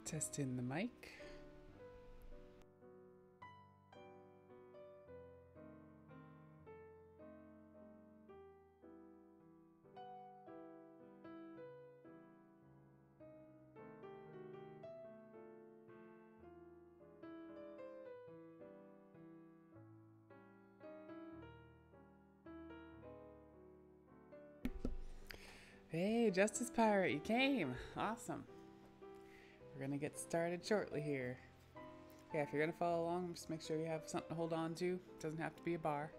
Testing the mic. Hey, Justice Pirate, you came. Awesome. We're gonna get started shortly here. Yeah, if you're gonna follow along, just make sure you have something to hold on to. It doesn't have to be a bar.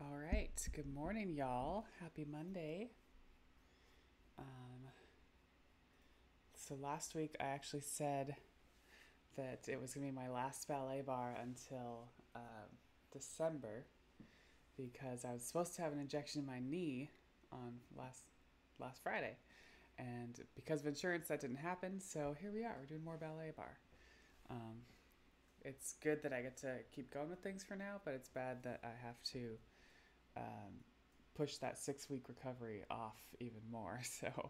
All right. Good morning, y'all. Happy Monday. Um, so last week I actually said that it was gonna be my last ballet bar until December because I was supposed to have an injection in my knee on last Friday, and because of insurance that didn't happen. So here we are. We're doing more ballet bar. Um, it's good that I get to keep going with things for now, but it's bad that I have to um, push that 6 week recovery off even more. So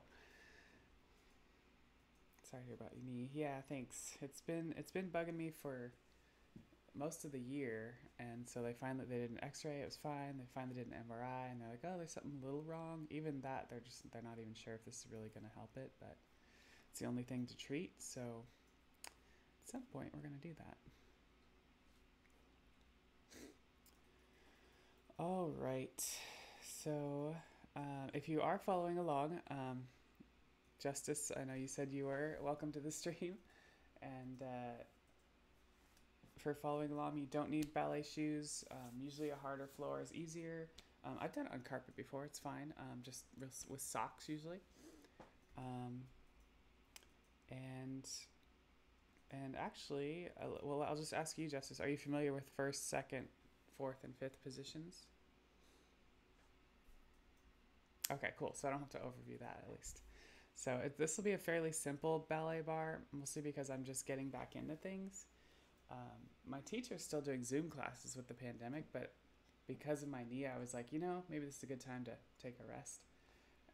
sorry to hear about your knee. Yeah, thanks. It's been bugging me for most of the year, and so they finally they did an X-ray. It was fine. They finally did an MRI, and they're like, oh, there's something a little wrong. Even that, they're not even sure if this is really going to help it, but it's the only thing to treat. So at some point, we're going to do that. All right. So if you are following along, Justice, I know you said you were. Welcome to the stream. And for following along, you don't need ballet shoes. Usually a harder floor is easier. I've done it on carpet before. It's fine. Just with socks usually. Um, and and actually, well, I'll just ask you, Justice. Are you familiar with first, second, fourth, and fifth positions? Okay, cool. So I don't have to overview that at least. So this will be a fairly simple ballet bar, mostly because I'm just getting back into things. My teacher's still doing Zoom classes with the pandemic, but because of my knee, I was like, maybe this is a good time to take a rest.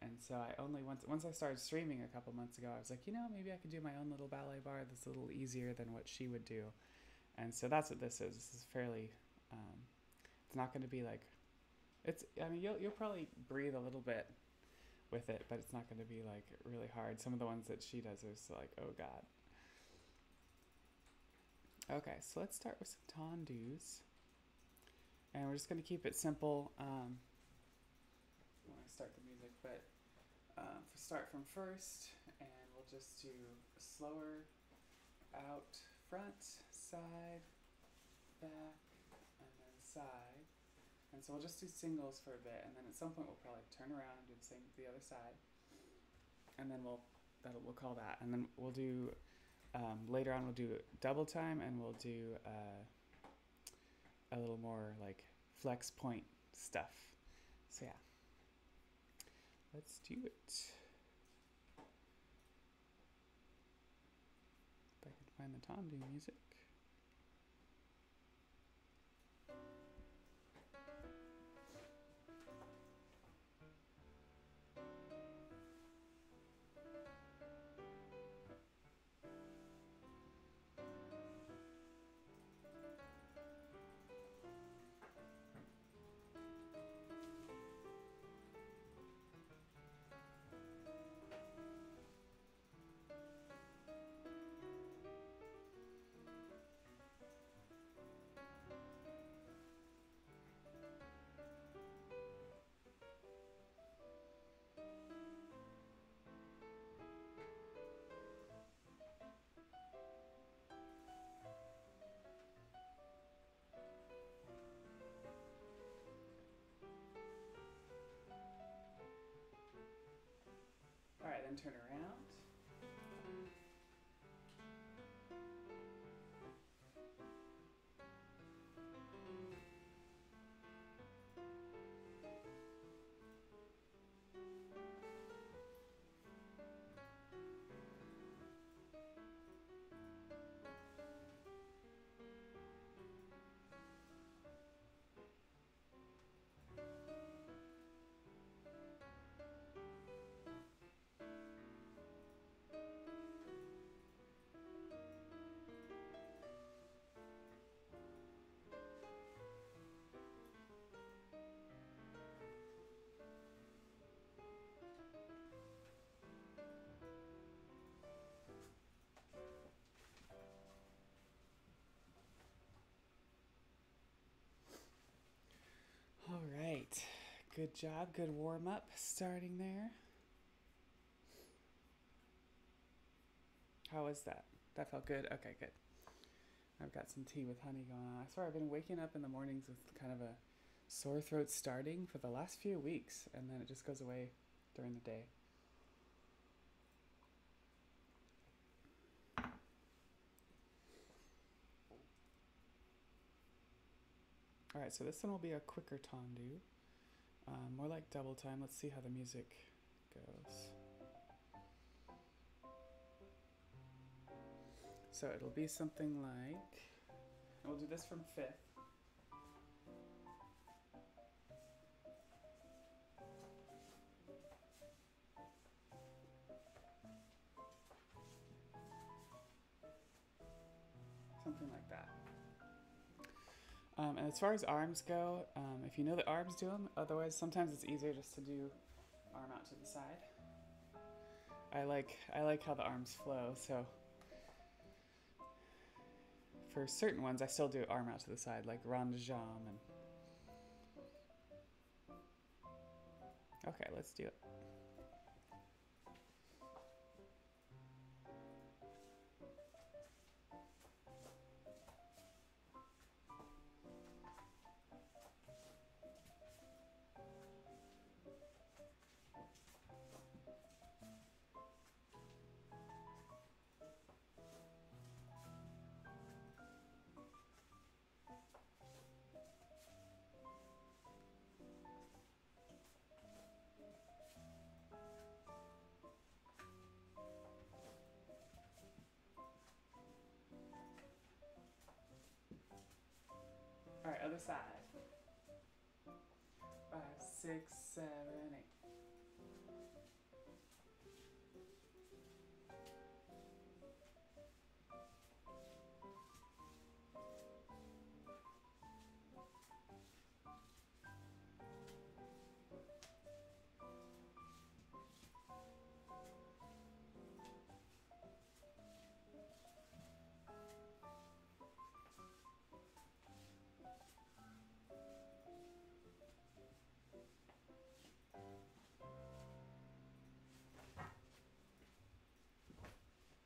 And so I only once I started streaming a couple months ago, I was like, maybe I could do my own little ballet bar that's a little easier than what she would do. And so that's what this is. This is fairly. It's not going to be like. It's. I mean, you'll probably breathe a little bit with it, but it's not going to be like really hard. Some of the ones that she does are like, oh god. Okay, so let's start with some tendus. And we're just going to keep it simple when I start the music, but start from first, and we'll just do slower out, front, side, back, and then side. And so we'll just do singles for a bit, and then at some point we'll probably turn around and do the same with the other side. And then we'll call that. And then we'll do later on we'll do double time, and we'll do a little more like flex point stuff. So yeah, let's do it. If I can find the Tom doing music. All right, then turn around. All right, good job, good warm up starting there. How was that? That felt good? Okay, good. I've got some tea with honey going on. I swear I've been waking up in the mornings with kind of a sore throat starting for the last few weeks, and then it just goes away during the day. All right, so this one will be a quicker tendu, more like double time. Let's see how the music goes. So it'll be something like, and we'll do this from fifth. Something like that. And as far as arms go, if you know the arms, do them. Otherwise, sometimes it's easier just to do arm out to the side. I like how the arms flow, so for certain ones, I still do arm out to the side, like rond de jambe. And okay, let's do it. All right, other side. 5, 6, 7, 8.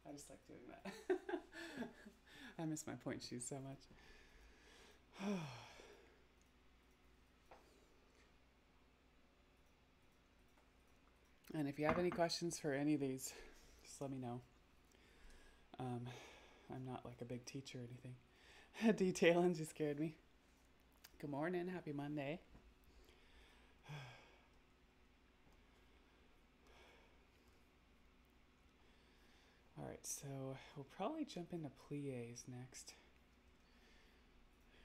I just like doing that. I miss my point shoes so much. And if you have any questions for any of these, just let me know. I'm not like a big teacher or anything. Detailing just scared me. Good morning. Happy Monday. All right, so we'll probably jump into plies next.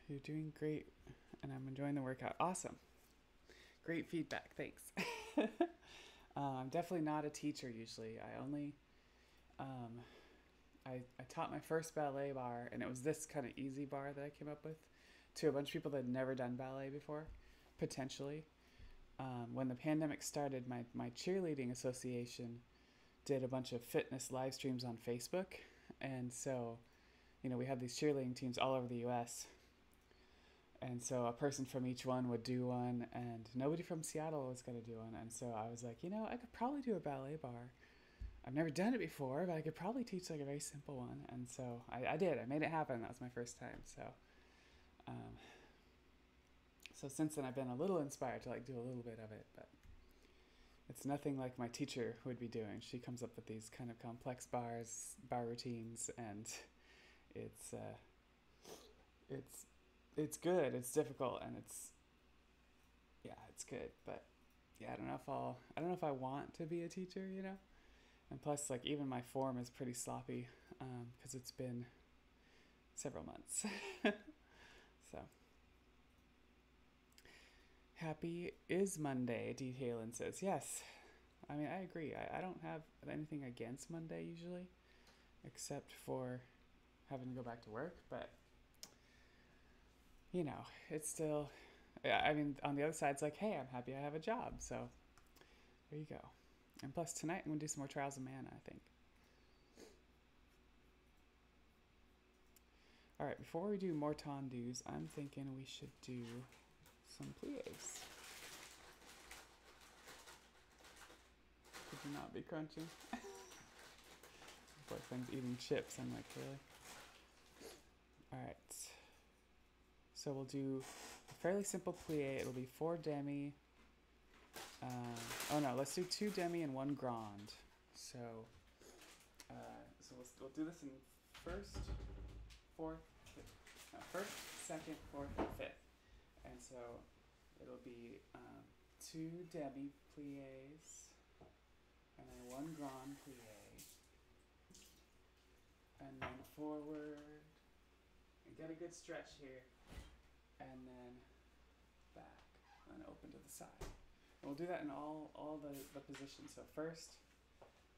You're doing great, and I'm enjoying the workout. Awesome. Great feedback. Thanks. I'm definitely not a teacher usually. Um, I taught my first ballet bar, and it was this kind of easy bar that I came up with to a bunch of people that had never done ballet before, potentially. When the pandemic started, my cheerleading association did a bunch of fitness live streams on Facebook. And so, we have these cheerleading teams all over the US. And so a person from each one would do one, and nobody from Seattle was going to do one. And so I was like, I could probably do a ballet bar. I've never done it before, but I could probably teach like a very simple one. And so I did. I made it happen. That was my first time. So since then I've been a little inspired to like do a little bit of it, but it's nothing like my teacher would be doing. She comes up with these kind of complex bar routines, and it's good. It's difficult, and it's good. But yeah, I don't know if I want to be a teacher, And plus, like, even my form is pretty sloppy because it's been several months. So happy is Monday, D. Halen says. Yes. I mean, I agree. I don't have anything against Monday usually, except for having to go back to work. But, it's still, I mean, on the other side, it's like, hey, I'm happy I have a job. So there you go. And plus, tonight I'm going to do some more Trials of Mana, I think. All right, before we do more tendus, I'm thinking we should do some plies. Could you not be crunching? Boyfriend's eating chips. I'm like, really? All right. So we'll do a fairly simple plie. It'll be 4 demi. Let's do 2 demi and 1 grand. So we'll do this in first, second, fourth, and fifth. And so it'll be 2 demi plies and then 1 grand plie, and then forward, and get a good stretch here, and then back, and open to the side. And we'll do that in all the positions. So first,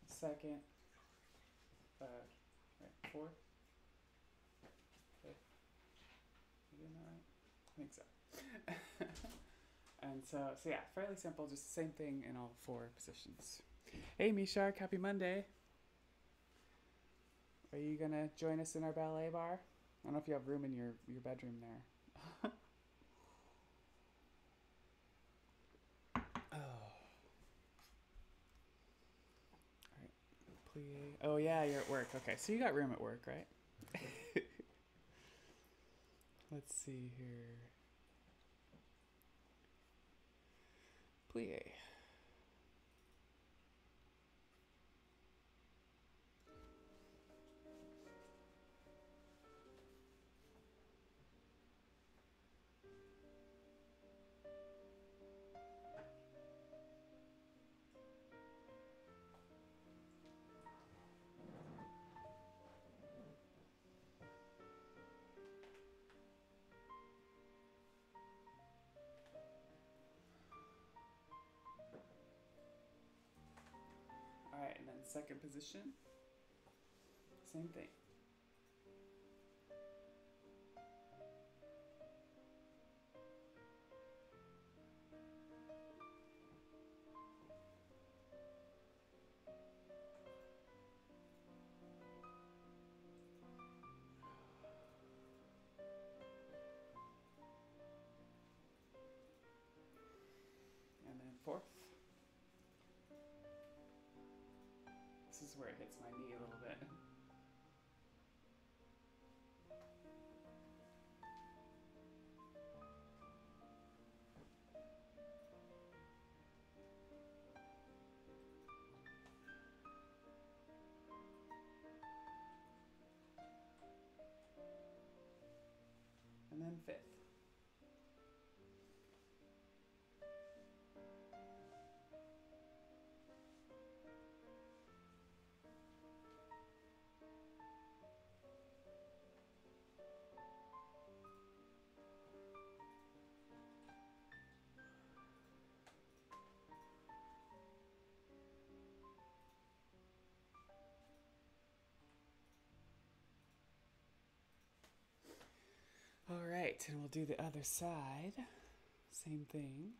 second, third, right, fourth, fifth. You doing that right? I think so. And so yeah, fairly simple, just the same thing in all 4 positions. Hey Mishark, happy Monday. Are you gonna join us in our ballet bar? I don't know if you have room in your bedroom there. Plie. Oh yeah, you're at work. Okay, so you got room at work, right? Let's see here. Plie. Alright, and then second position, same thing. And then fourth. This is where it hits my knee a little bit. And then fifth. right, and we'll do the other side. Same thing.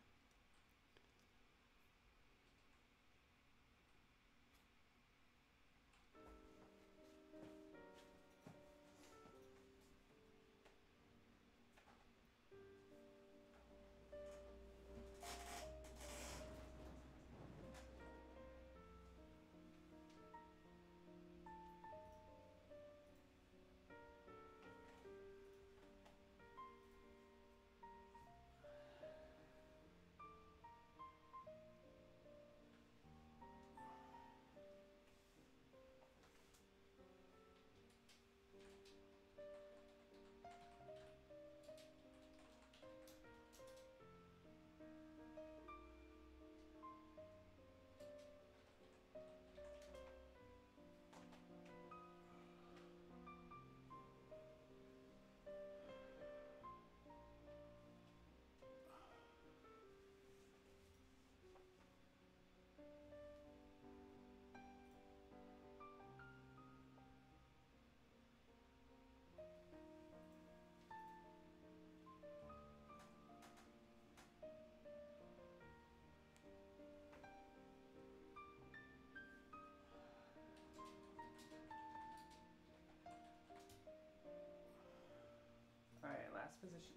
All right, last position.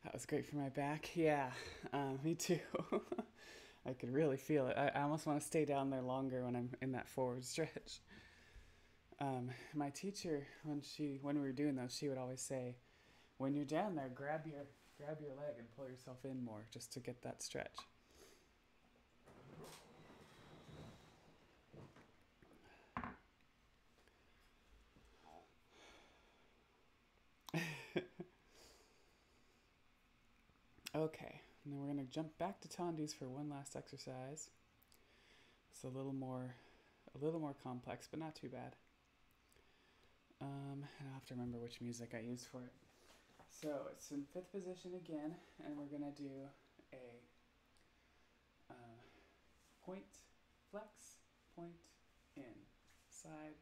That was great for my back. Yeah, me too. I could really feel it. I almost want to stay down there longer when I'm in that forward stretch. My teacher, when we were doing those, she would always say, "When you're down there, grab your leg and pull yourself in more, just to get that stretch." Okay, and then we're gonna jump back to tendus for one last exercise. It's a little more complex, but not too bad. And I'll have to remember which music I use for it. So it's in fifth position again, and we're gonna do a point, flex, point, in, side,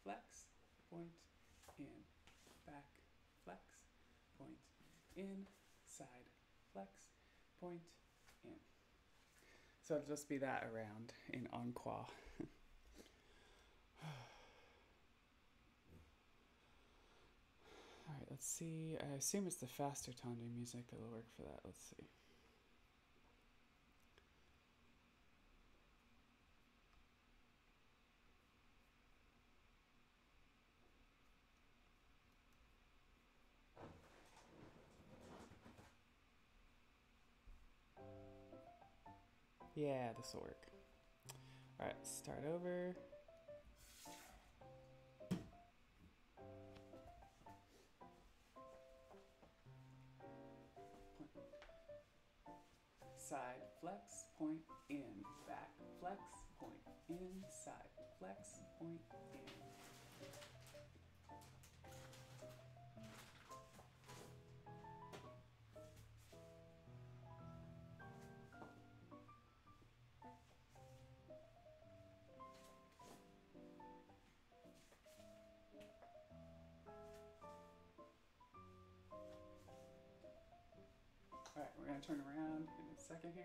flex, point, in, back, flex, point, in, side, flex, point, in. So it'll just be that around in encore. All right, let's see. I assume it's the faster tendu music that will work for that. Let's see. Yeah, this will work. All right, start over. Side, flex, point, in, back, flex, point, in, side, flex, point, in. All right, we're gonna turn around in a second here.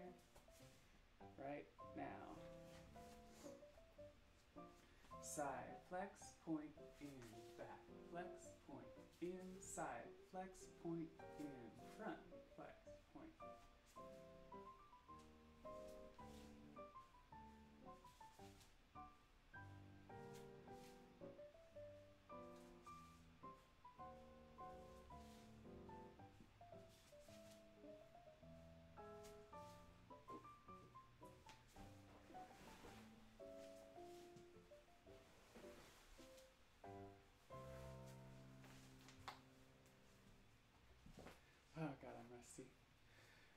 Right now. Side, flex, point, in, back, flex, point, in, side, flex, point, in, front, flex, point.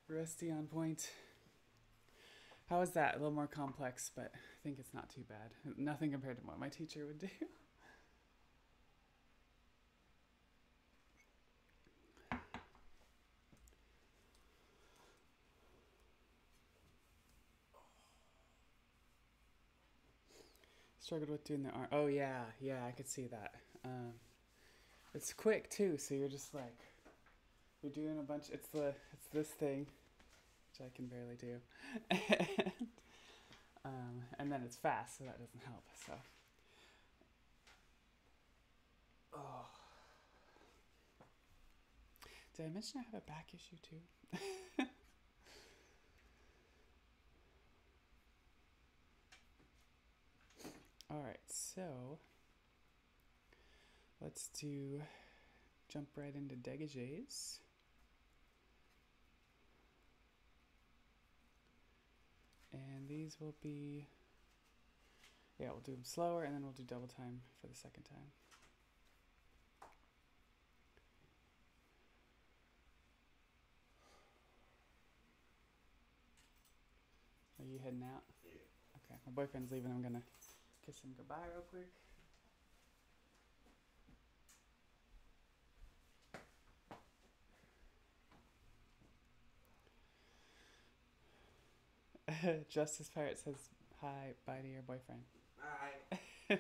Rusty on point. How is that? A little more complex, but I think it's not too bad. Nothing compared to what my teacher would do. Struggled with doing the arm. Oh yeah, I could see that. It's quick too, so you're just like you're doing a bunch. It's this thing, which I can barely do, and then it's fast, so that doesn't help. So, oh, did I mention I have a back issue too? All right, so let's jump right into dégagés. And these will be, we'll do them slower and then we'll do double time for the second time. Are you heading out? Yeah. Okay, my boyfriend's leaving. I'm gonna kiss him goodbye real quick. Justice Pirate says hi, bye to your boyfriend. Bye.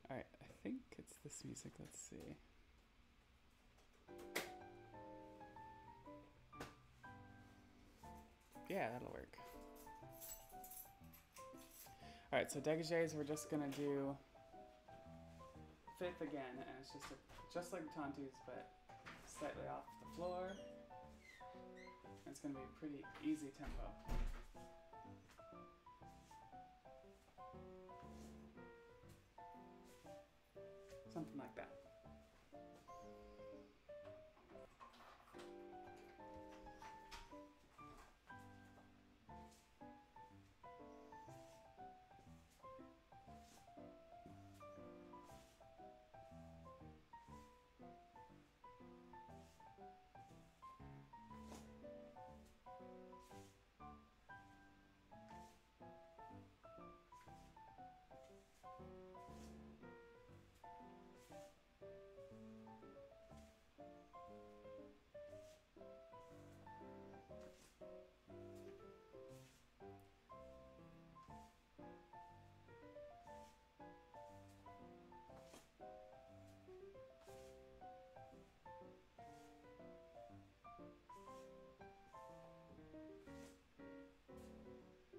Alright, I think it's this music. Let's see. Yeah, that'll work. Alright, so dégagés, we're just gonna do fifth again, and it's just like tantus, but slightly off the floor. It's going to be a pretty easy tempo. Something like that.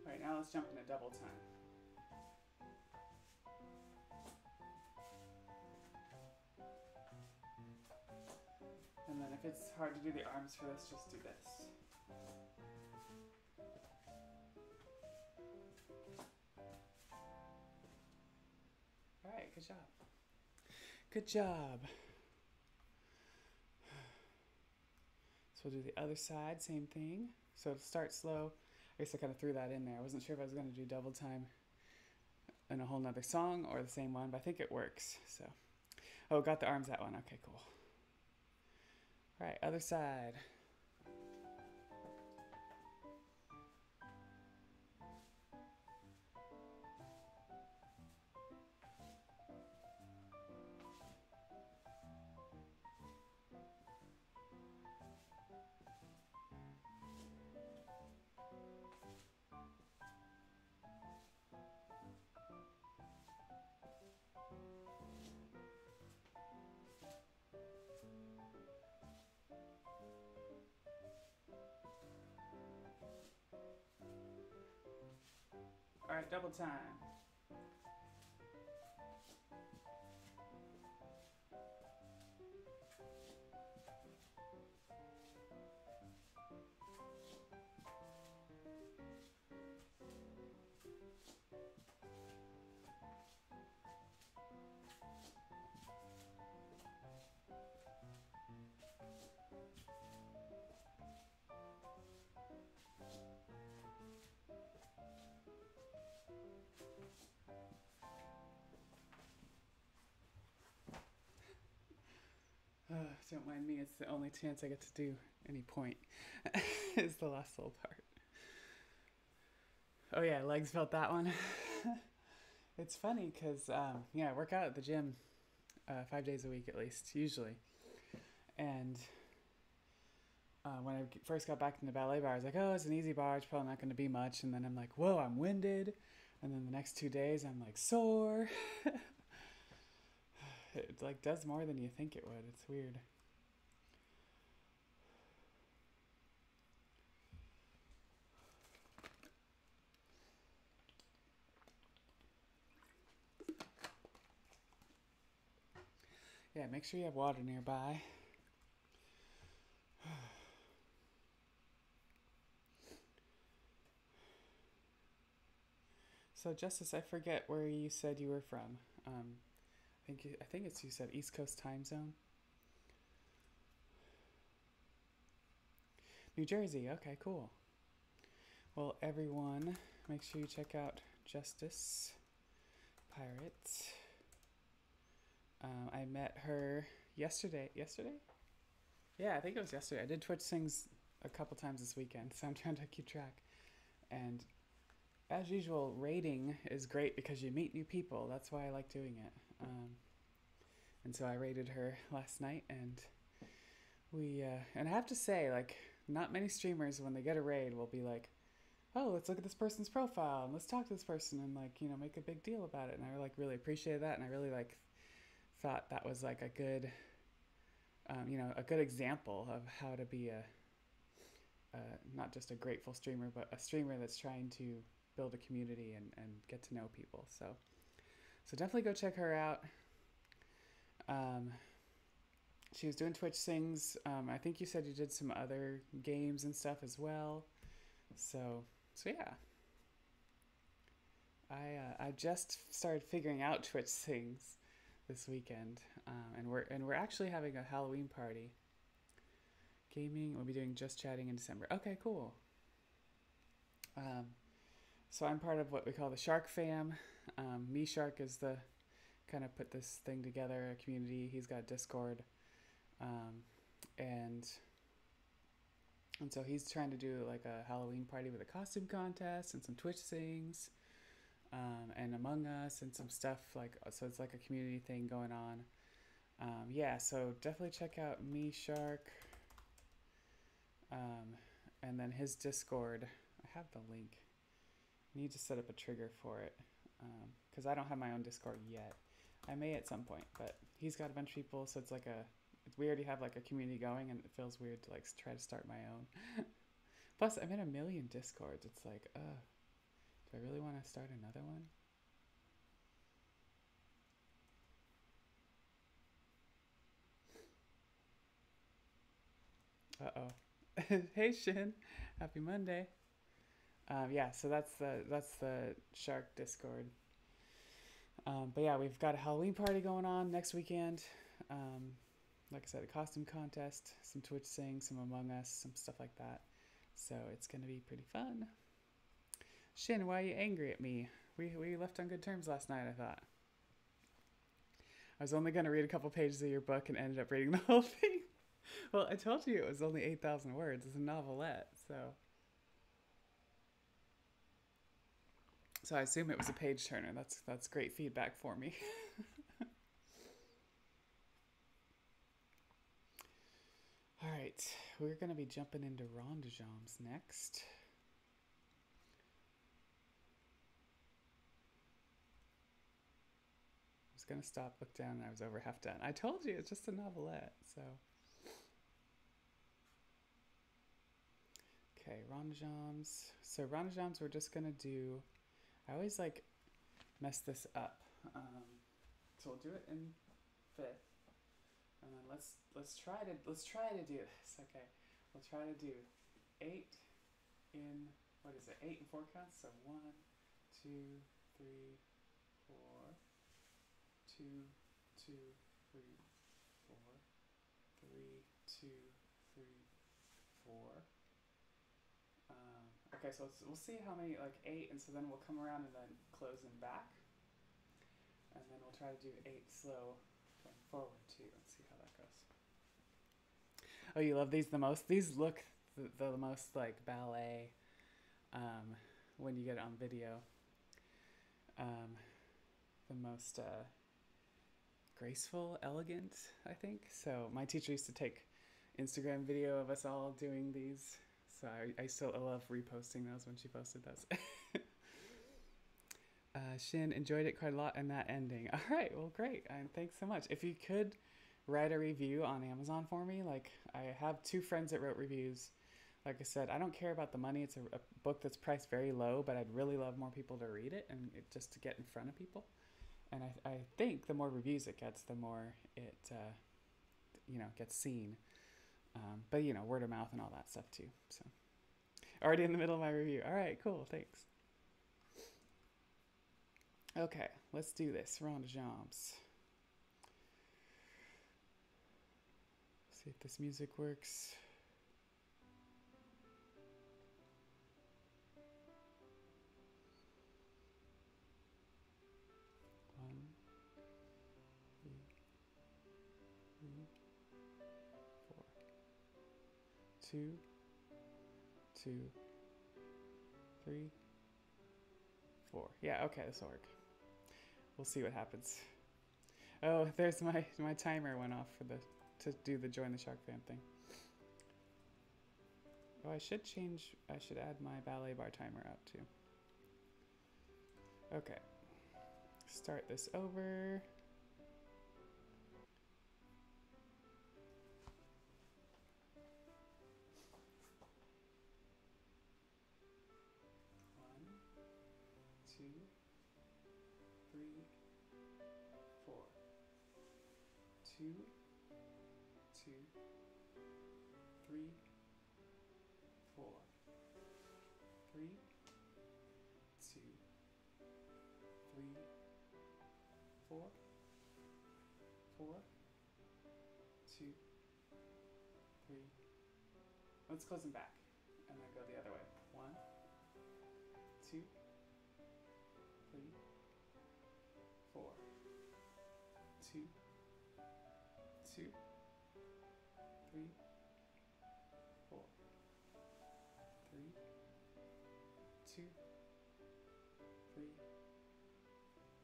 Alright, now let's jump into double time. And then if it's hard to do the arms for this, just do this. Alright, good job. Good job. So we'll do the other side, same thing. So to start slow, I guess I kind of threw that in there. I wasn't sure if I was going to do double time in a whole nother song or the same one, but I think it works. So, oh, got the arms that one. Okay, cool. All right, other side. All right, double time. Don't mind me. It's the only chance I get to do any point. Is the last little part. Oh yeah, legs felt that one. It's funny because yeah, I work out at the gym 5 days a week at least, usually. And when I first got back into Ballet Barre, I was like, oh, it's an easy bar. It's probably not going to be much. And then I'm like, whoa, I'm winded. And then the next 2 days, I'm like sore. It like does more than you think it would. It's weird. Yeah, make sure you have water nearby. So, Justice, I forget where you said you were from. I think it's you said East Coast time zone. New Jersey. Okay, cool. Well, everyone, make sure you check out Justice Pirate. I met her yesterday. Yesterday? Yeah, I think it was yesterday. I did Twitch Sings a couple times this weekend, so I'm trying to keep track. And as usual, raiding is great because you meet new people. That's why I like doing it. And so I raided her last night, and and I have to say, like, not many streamers, when they get a raid, will be like, oh, let's look at this person's profile and let's talk to this person and, like, you know, make a big deal about it. And I, like, really appreciated that, and I really, like, thought that was, like, a good, a good example of how to be not just a grateful streamer, but a streamer that's trying to build a community and get to know people. So definitely go check her out. She was doing Twitch Sings. I think you said you did some other games and stuff as well. So yeah. I just started figuring out Twitch Sings this weekend, and we're actually having a Halloween party. Gaming. We'll be doing Just Chatting in December. Okay, cool. So I'm part of what we call the Shark Fam. Me Shark is the kind of put this thing together, a community. He's got Discord, and so he's trying to do like a Halloween party with a costume contest and some Twitch Sings, and Among Us and some stuff like, so it's like a community thing going on. Yeah, so definitely check out Me Shark, and then his Discord. I have the link. I need to set up a trigger for it, because I don't have my own Discord yet. I may at some point, but he's got a bunch of people, so it's like we already have like a community going, and it feels weird to like try to start my own. Plus, I'm in a million Discords. It's like, do I really want to start another one? Uh-oh. Hey, Shin. Happy Monday. Yeah, so that's the Shark Discord. But yeah, we've got a Halloween party going on next weekend. Like I said, a costume contest, some Twitch Sings, some Among Us, some stuff like that. So it's going to be pretty fun. Shin, why are you angry at me? We left on good terms last night, I thought. I was only going to read a couple pages of your book and ended up reading the whole thing. Well, I told you it was only 8,000 words. It's a novelette, so I assume it was a page turner. That's great feedback for me. All right, we're going to be jumping into Rondejams next. I was going to stop, look down, and I was over half done. I told you, it's just a novelette, so. Okay, Rondejams. So Rondejams, we're just going to do, I always like mess this up. So we'll do it in fifth. And then let's try to do this. Okay, we'll try to do 8 in, what is it? 8 and 4 counts. So 1, 2, 3, 4, 2, 2, 3, 4, 3, 2, 3, 4. Okay, so we'll see how many, like 8, and so then we'll come around and then close them back, and then we'll try to do 8 slow going forward too, and see how that goes. Oh, you love these the most? These look the most like ballet um, when you get it on video. Um, the most graceful, elegant, I think. So my teacher used to take Instagram video of us all doing these. So I still love reposting those when she posted those. Shin enjoyed it quite a lot and that ending. All right, well, great. And thanks so much. If you could write a review on Amazon for me, like I have two friends that wrote reviews. Like I said, I don't care about the money. It's a book that's priced very low, but I'd really love more people to read it and just to get in front of people. And I think the more reviews it gets, the more it gets seen. But word of mouth and all that stuff too. So already in the middle of my review. All right, cool. Thanks. Okay, let's do this. Round of jambs. See if this music works. One, three, four. Two, two, three, four. Yeah, okay, this will work. We'll see what happens. Oh, there's my timer went off for to do the join the shark fam thing. Oh, I should add my ballet bar timer out too. Okay. Start this over. One, two, three, four. Two, two, three, four. Three, two, three, four. Four, two, three. Let's close them back and then go the other way. One, two, three, four. Two, two, three, four. Three, two, three,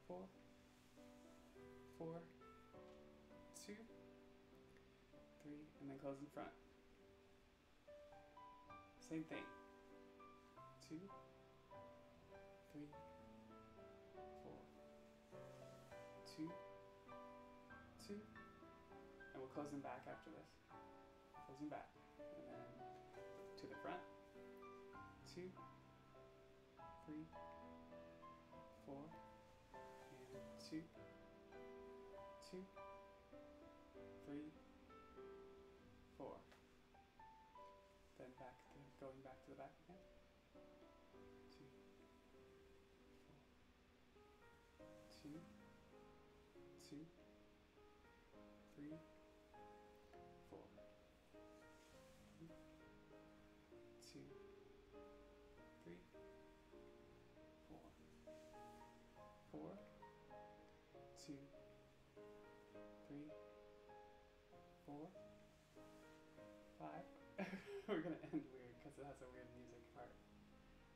four. Four, two, three, and then close in front. Same thing. Two, three, four. Two, two, and we'll close them back after this. Close them back, and then to the front. Two, three, four, and two. Two, three, four. Then going back to the back again. Two, four. Two, two, three, four. Two, three, four. Four, two, three, four, five. We're gonna end weird because it has a weird music part.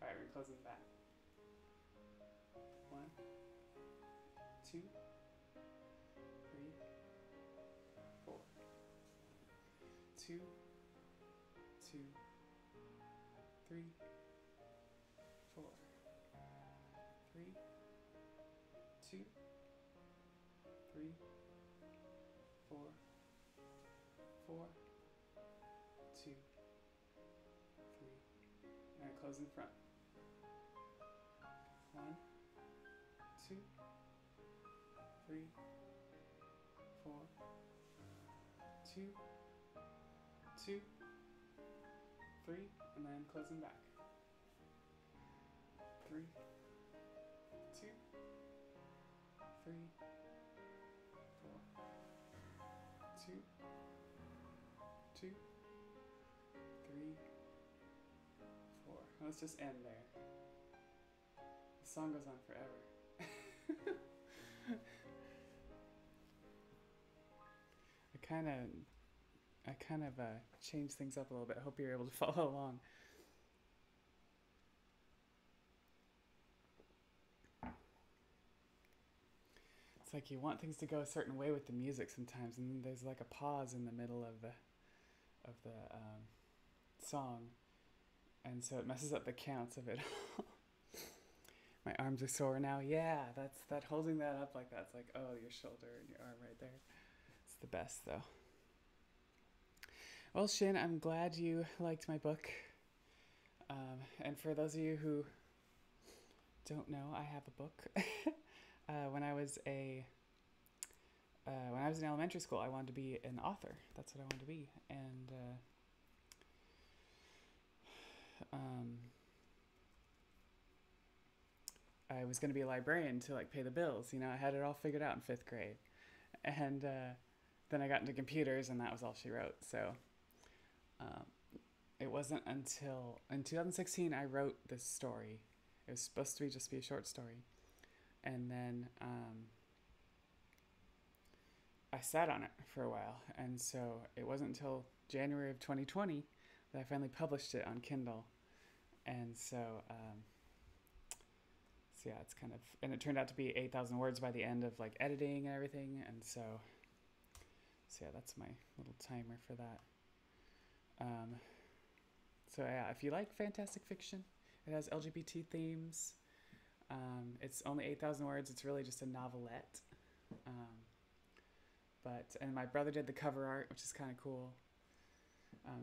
Alright, we're closing back. One, two, three, four. Two, two, three, four. Three, two, three, four, four, two, three, and close in front. One, two, three, four, two, two, three, and then closing back. Three, two, three, four, two, two, three, four. Let's just end there. The song goes on forever. I kind of changed things up a little bit. I hope you're able to follow along. It's like you want things to go a certain way with the music sometimes, and then there's like a pause in the middle of the song, and so it messes up the counts of it. My arms are sore now. Yeah, that's that holding that up like that's like, oh, your shoulder and your arm right there. It's the best though. Well, Shin, I'm glad you liked my book. And for those of you who don't know, I have a book. When I was in elementary school, I wanted to be an author. That's what I wanted to be, and I was going to be a librarian to like pay the bills. You know, I had it all figured out in 5th grade, and then I got into computers, and that was all she wrote. So it wasn't until in 2016 I wrote this story. It was supposed to be just be a short story, and then I sat on it for a while, and so it wasn't until January of 2020 that I finally published it on Kindle, and so yeah, it's kind of, and it turned out to be 8,000 words by the end of like editing and everything, and so yeah, that's my little timer for that. So yeah, if you like fantastic fiction, it has LGBT themes. It's only 8,000 words. It's really just a novelette. And my brother did the cover art, which is kind of cool.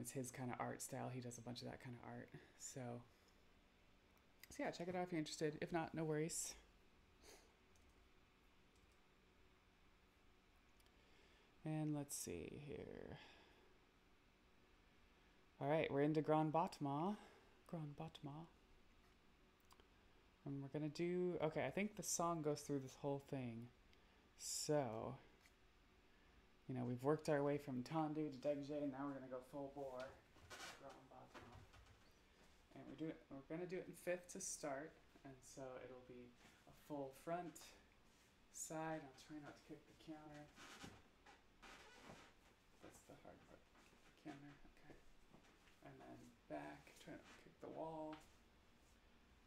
It's his kind of art style. He does a bunch of that kind of art. So yeah, check it out if you're interested. If not, no worries. And let's see here. All right, we're into Grand Battement. And we're going to do, okay, I think the song goes through this whole thing. So, you know, we've worked our way from tendu to dégagé, and now we're going to go full bore. Grand Battement. And we're going to do it in 5th to start, and so it'll be a full front, side. I'll try not to kick the counter. That's the hard part. Kick the counter, okay. And then back, try not to kick the wall,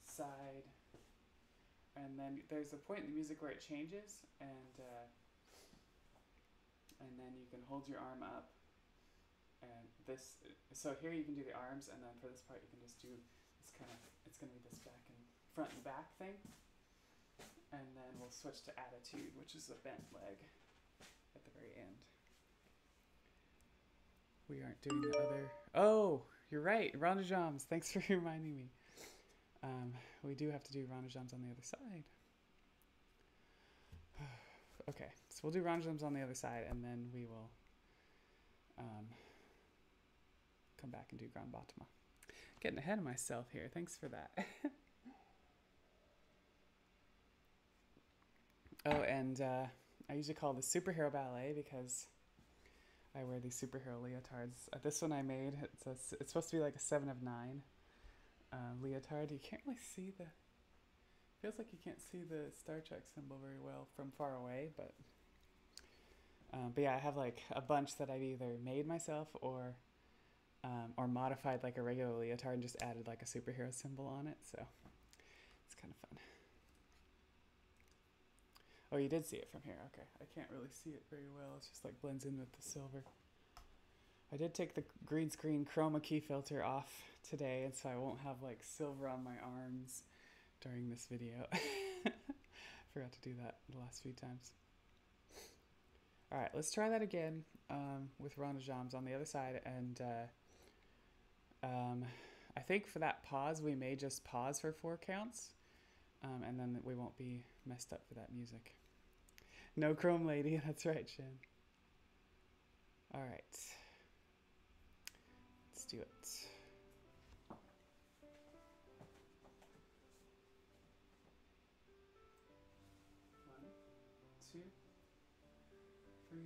side. And then there's a point in the music where it changes, and then you can hold your arm up, and this. So here you can do the arms, and then for this part you can just do this kind of. It's going to be this front and back thing, and then we'll switch to attitude, which is a bent leg at the very end. We aren't doing the other. Oh, you're right, ronde-jambes. Thanks for reminding me. We do have to do ronde-jambes on the other side. Okay, so we'll do ronde-jambes on the other side, and then we will come back and do Grand Battement. Getting ahead of myself here. Thanks for that. Oh, and I usually call this superhero ballet because I wear these superhero leotards. This one I made, it's supposed to be like a 7 of 9 leotard. You can't really see feels like you can't see the Star Trek symbol very well from far away, but yeah, I have like a bunch that I've either made myself or modified like a regular leotard and just added like a superhero symbol on it, so it's kind of fun. Oh, you did see it from here. Okay, I can't really see it very well. It's just like blends in with the silver. I did take the green screen chroma key filter off today, and so I won't have like silver on my arms during this video. Forgot to do that the last few times. All right, let's try that again with ronde-jambes on the other side, and I think for that pause we may just pause for 4 counts, and then we won't be messed up for that music. No chrome lady, that's right, Shin. All right, let's do it. 2, 3,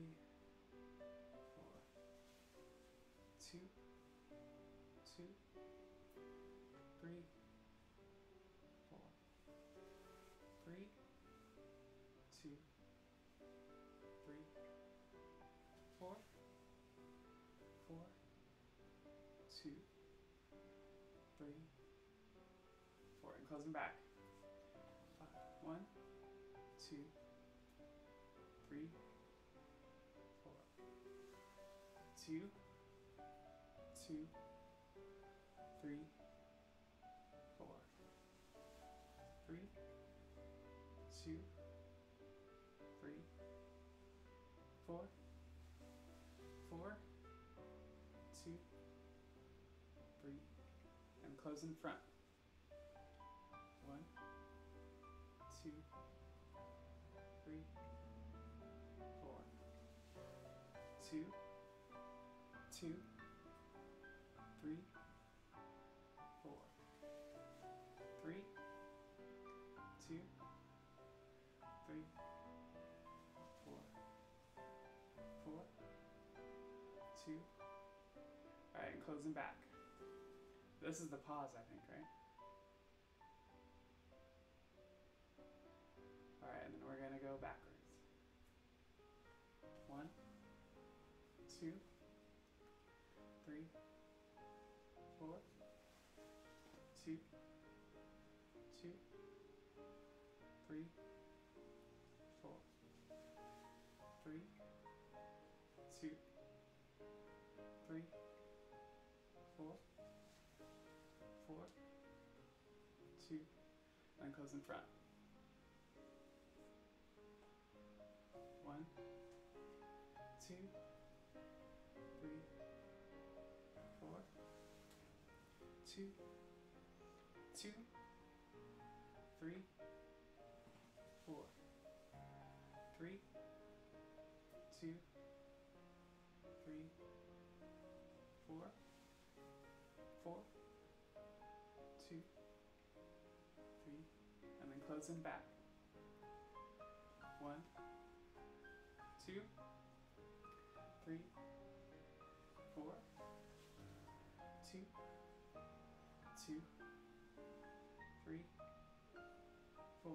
4. 2, 2, 3, 4. 3, 2, 3, 4. 4, 4, 2, 3, 4, and closing back. 5, 1, 2, 3, 4, 2, 2, 3, 4, 3, 2, 3, 4, 4, 2, 3, and close in front. 1, 2, 3, 4, 2, 2, 3, 4, 3, 2, 3, 4, 4, 2. All right, and closing back. This is the pause, I think, right? All right, and then we're gonna go backwards. 1, 2, 3, 4, 2, 2, 3, 4, 3, 2, 3, 4, 4, 2, and close in front. 1, 2, 3, 4, 2, 2, 3, 4, 3, 2, 3, 4, 4, 2, 3, and then close in back. 1, 2, 3, 4, 2, 2, 3, 4,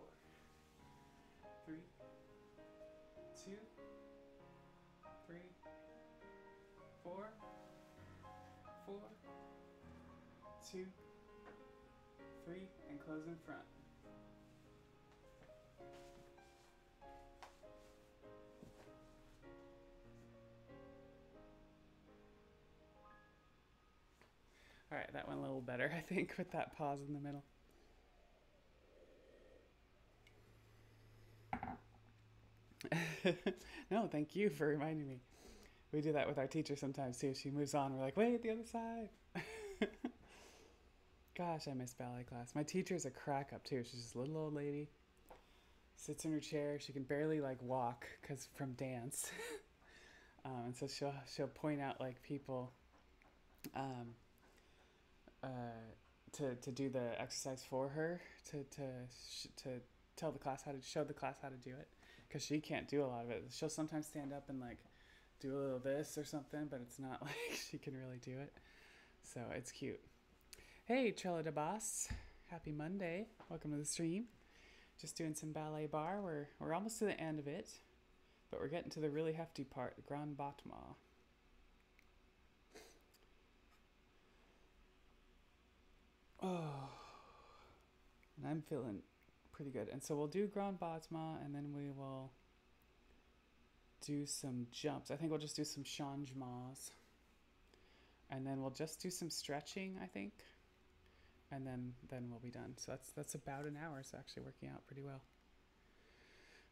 3, 2, 3, 4, 4, 2, 3, and close in front. All right, that went a little better, I think, with that pause in the middle. No, thank you for reminding me. We do that with our teacher sometimes too. She moves on, we're like, wait, the other side. Gosh, I miss ballet class. My teacher's a crack up too. She's just a little old lady. Sits in her chair. She can barely like walk because from dance. And so she'll point out like people to do the exercise for her to tell the class how to show the class how to do it, because she can't do a lot of it. She'll sometimes stand up and like do a little this or something, but it's not like she can really do it. So it's cute. Hey, Trella de Boss. Happy Monday. Welcome to the stream. Just doing some ballet bar. We're almost to the end of it, but we're getting to the really hefty part, the grand battement. Oh, and I'm feeling pretty good. And so we'll do grand battement, and then we will do some jumps. I think we'll just do some changements, and then we'll just do some stretching, I think, and then we'll be done. So that's about an hour. It's actually working out pretty well.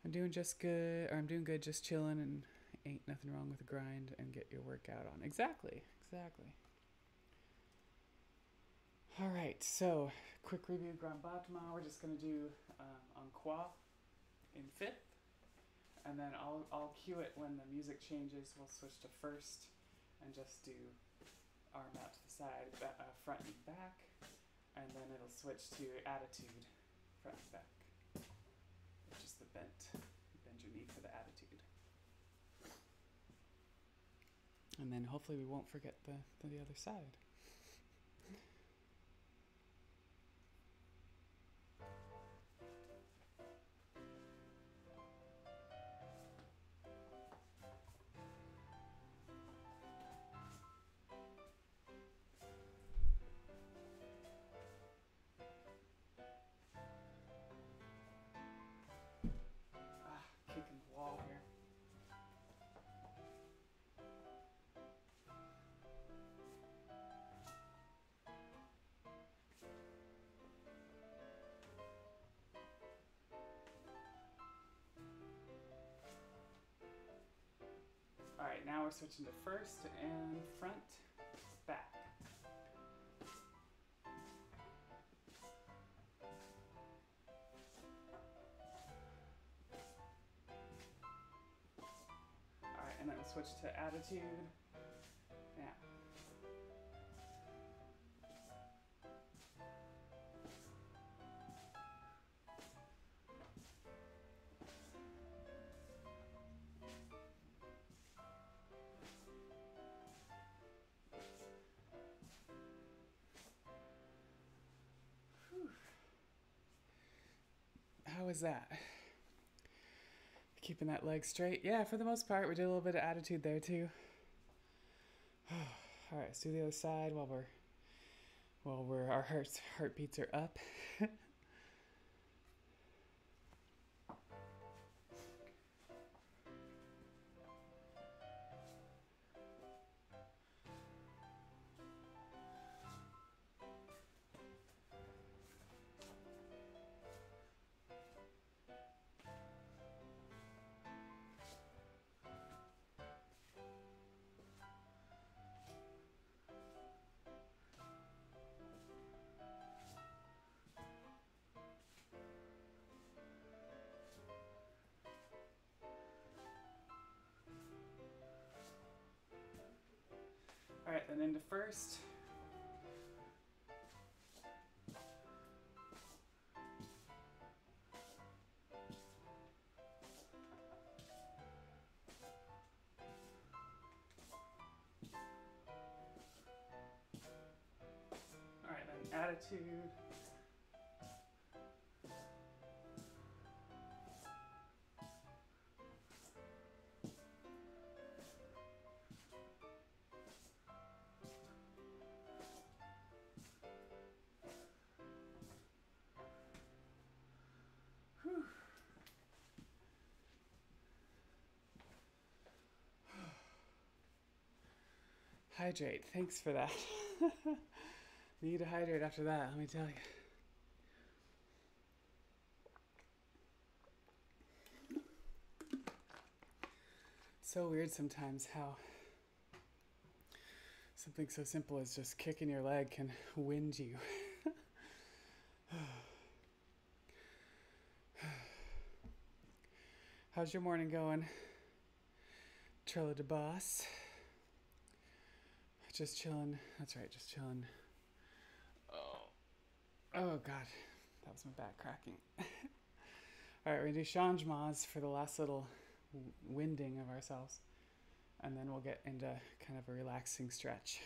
I'm doing good, just chilling, and ain't nothing wrong with a grind and get your workout on. Exactly. All right, so quick review, grand battement. We're just gonna do en croix in fifth, and then I'll cue it when the music changes. We'll switch to first and just do arm out to the side, front and back, and then it'll switch to attitude, front and back, which is the bend your knee for the attitude. And then hopefully we won't forget the other side. now we're switching to first and front, back. All right, and then switch to attitude. Yeah. How was that? Keeping that leg straight? Yeah, for the most part, we did a little bit of attitude there too. All right, let's do the other side while our heartbeats are up. All right, then into first. All right, then attitude. Whew. Hydrate. Thanks for that. Need to hydrate after that, let me tell you. So weird sometimes how something so simple as just kicking your leg can wind you. How's your morning going? Trilla de Boss. Just chilling. That's right, just chilling. Oh God, that was my back cracking. All right, we're gonna do changements for the last little winding of ourselves. And then we'll get into kind of a relaxing stretch.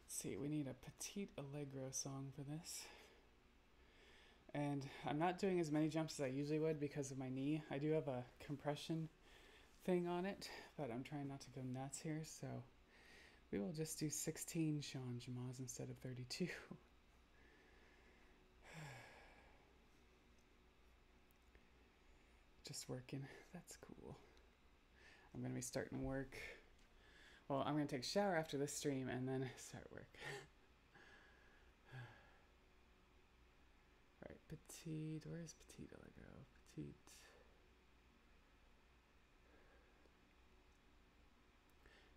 Let's see, we need a petite allegro song for this. And I'm not doing as many jumps as I usually would because of my knee. I do have a compression thing on it, but I'm trying not to go nuts here, so we will just do 16 changements instead of 32. Just working. That's cool. I'm going to be starting work. Well, I'm going to take a shower after this stream and then start work. All right, petite. Where is petite allegro? Petite.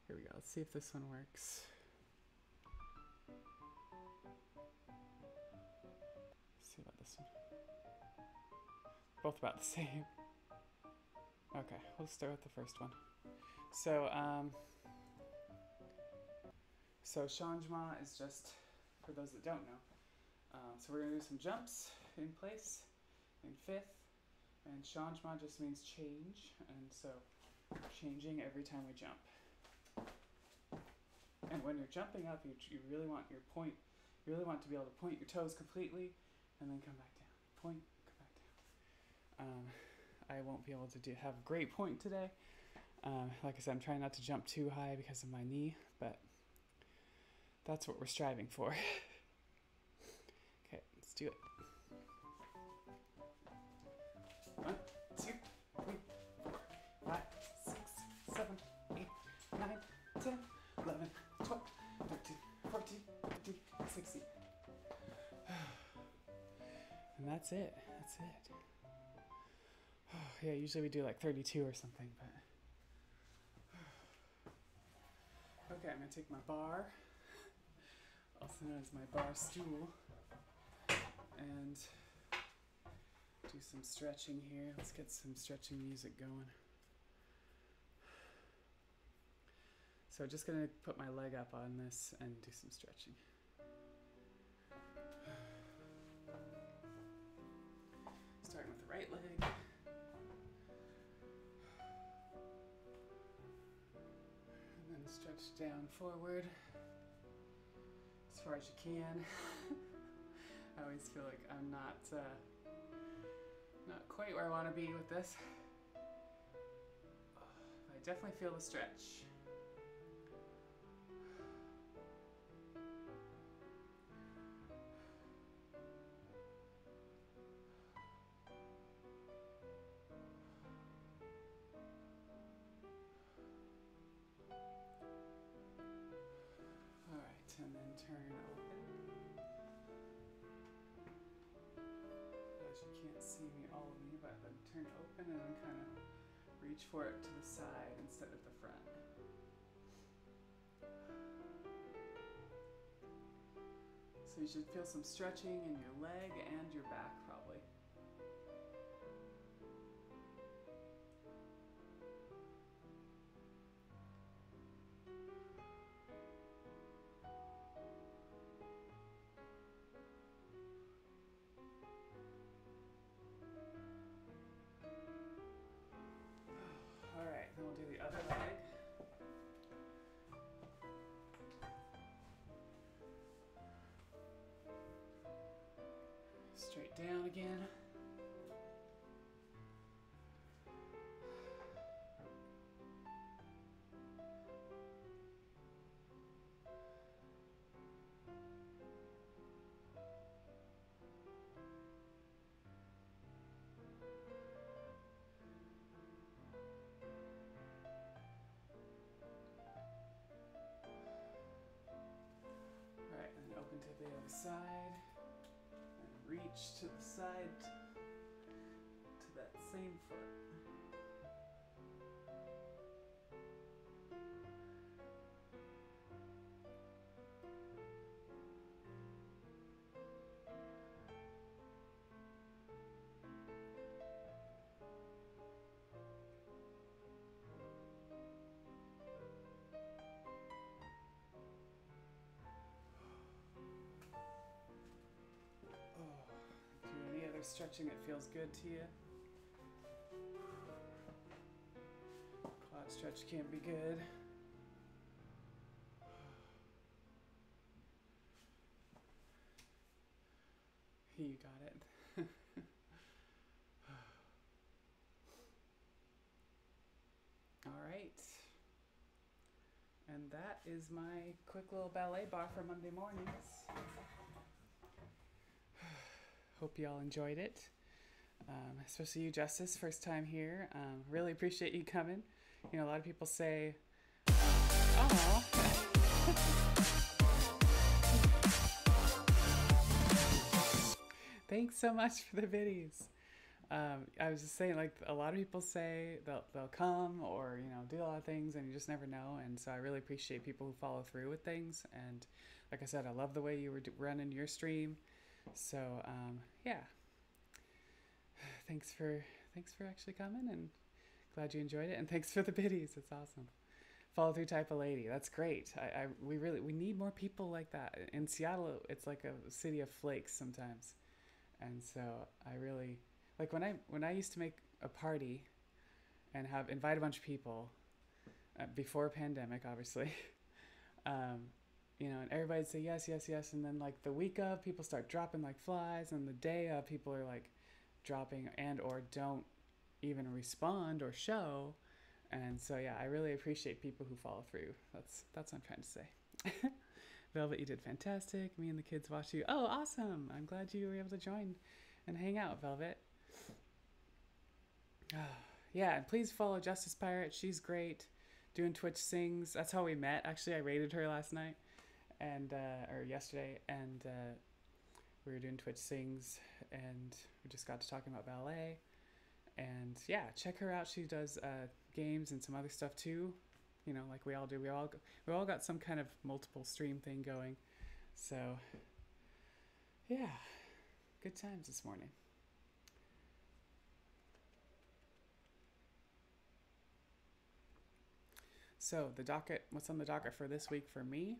Here we go. Let's see if this one works. Let's see about this one. Both about the same. Okay, we'll start with the first one. So changement is just, for those that don't know, so we're going to do some jumps in place in fifth, and changement just means change, and so changing every time we jump. And when you're jumping up, you really want your point, you really want to be able to point your toes completely, and then come back down. Point, come back down. I won't be able to have great point today. Like I said, I'm trying not to jump too high because of my knee, but that's what we're striving for. Okay, let's do it. 1, 2, 3, 4, 5, 6, 7, 8, 9, 10, 11, 12, 13, 14, 15, 16. And that's it. That's it. Yeah, usually we do like 32 or something, but Okay, I'm going to take my bar, also known as my bar stool, and do some stretching here. Let's get some stretching music going. So I'm just going to put my leg up on this and do some stretching. Starting with the right leg. And then stretch down forward as far as you can. I always feel like I'm not quite where I want to be with this. I definitely feel the stretch. Alright, and then turn open. As you can't see me, all of me, but then turn open and then kind of reach for it to the side instead of the front. So you should feel some stretching in your leg and your back probably. Alright, then we'll do the other leg. Straight down again. Alright, and then open to the other side. And reach to the side to that same foot. Do any other stretching that feels good to you? Quad stretch can be good. You got it. All right. And that is my quick little ballet bar for Monday mornings. Hope you all enjoyed it. Especially you, Justice, first time here. Really appreciate you coming. You know, a lot of people say, oh. Thanks so much for the biddies. I was just saying, like, a lot of people say they'll come or, you know, do a lot of things and you just never know. And so I really appreciate people who follow through with things. And like I said, I love the way you were running your stream. So, yeah. Thanks for actually coming, and glad you enjoyed it. And thanks for the biddies. It's awesome. Follow through type of lady. That's great. We need more people like that. In Seattle, it's like a city of flakes sometimes. And so I really, like when I used to make a party and have invite a bunch of people before pandemic, obviously, you know, and everybody'd say yes, yes, yes. And then like the week of, people start dropping like flies, and the day of, people are like dropping and or don't even respond or show. And so, yeah, I really appreciate people who follow through. That's what I'm trying to say. Velvet, you did fantastic. Me and the kids watched you. Oh, awesome. I'm glad you were able to join and hang out, Velvet. Yeah, and please follow Justice Pirate. She's great. Doing Twitch Sings. That's how we met. Actually, I rated her last night and or yesterday, and we were doing Twitch Sings, and we just got to talking about ballet. And yeah, check her out. She does games and some other stuff too. you know, like we all do. We all got some kind of multiple stream thing going. So yeah, good times this morning. So the docket, what's on the docket for this week for me?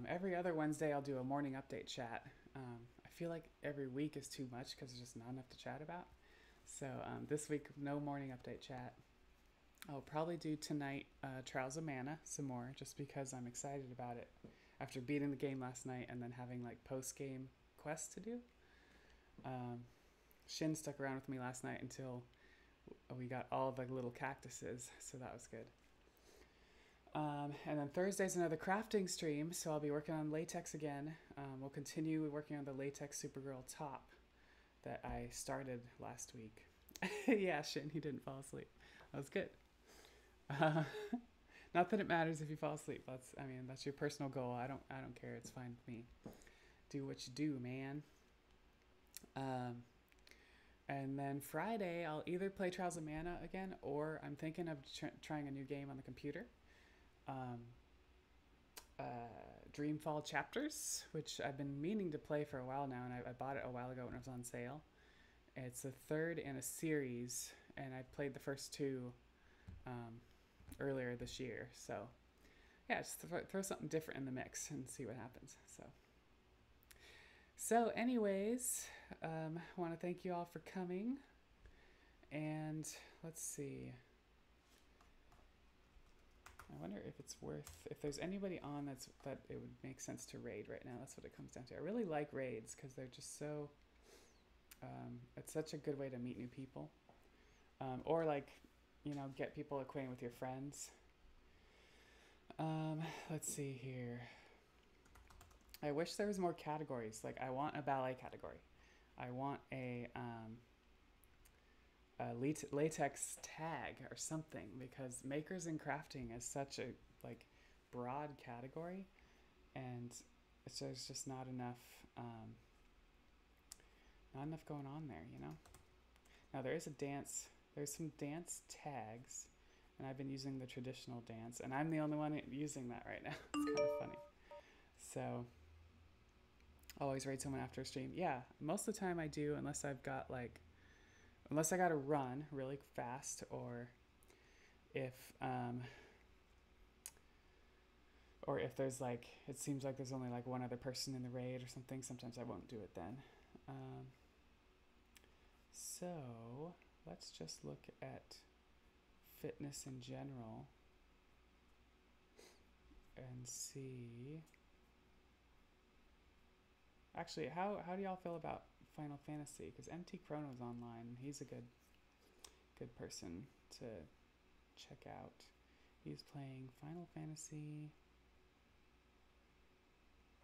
Every other Wednesday I'll do a morning update chat. I feel like every week is too much because there's just not enough to chat about. So this week, no morning update chat. I'll probably do tonight Trials of Mana some more just because I'm excited about it after beating the game last night and then having like post-game quests to do. Shin stuck around with me last night until we got all the little cactuses, so that was good. And then Thursday's another crafting stream, so I'll be working on latex again. We'll continue working on the latex Supergirl top that I started last week. Yeah, Shin, he didn't fall asleep. That was good. Not that it matters if you fall asleep. That's your personal goal. I don't care. It's fine with me. Do what you do, man. And then Friday, I'll either play Trials of Mana again, or I'm thinking of trying a new game on the computer. Dreamfall Chapters, which I've been meaning to play for a while now, and I bought it a while ago when it was on sale. It's the third in a series, and I played the first two earlier this year. So yeah, just throw something different in the mix and see what happens. So anyways, I want to thank you all for coming, and let's see. I wonder if it's if there's anybody on that it would make sense to raid right now. That's what it comes down to. I really like raids because they're just so, it's such a good way to meet new people. Or like, you know, get people acquainted with your friends. Let's see here. I wish there was more categories. Like I want a ballet category. I want a latex tag or something, because makers and crafting is such a like broad category, and there's just not enough going on there, you know. Now there's some dance tags, and I've been using the traditional dance, and I'm the only one using that right now. It's kind of funny. So always raid someone after a stream. Yeah, most of the time I do, unless I got to run really fast, or if there's like, it seems like there's only like one other person in the raid or something, sometimes I won't do it then. So let's just look at fitness in general and see. Actually, how do y'all feel about Final Fantasy? Because MT Chrono's online. He's a good person to check out. He's playing Final Fantasy.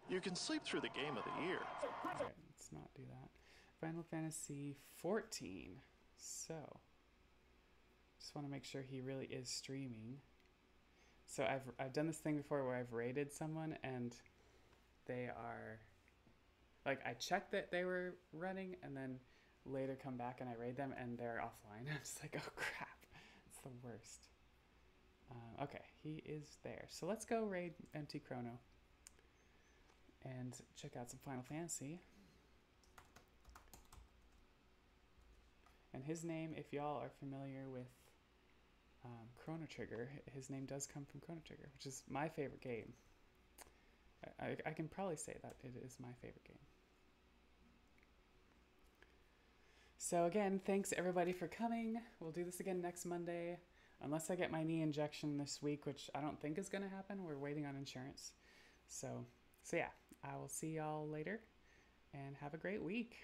You can sleep through the game of the year. Alright, let's not do that. Final Fantasy 14. So, just want to make sure he really is streaming. So I've done this thing before where I've raided someone and they are, like, I checked that they were running and then later come back and I raid them and they're offline. I'm just like, oh crap, it's the worst. Okay, he is there. So let's go raid MT Chrono and check out some Final Fantasy. And his name, if y'all are familiar with Chrono Trigger, his name does come from Chrono Trigger, which is my favorite game. I can probably say that it is my favorite game. So again, thanks everybody for coming. We'll do this again next Monday, unless I get my knee injection this week, which I don't think is going to happen. We're waiting on insurance. So yeah, I will see y'all later, and have a great week.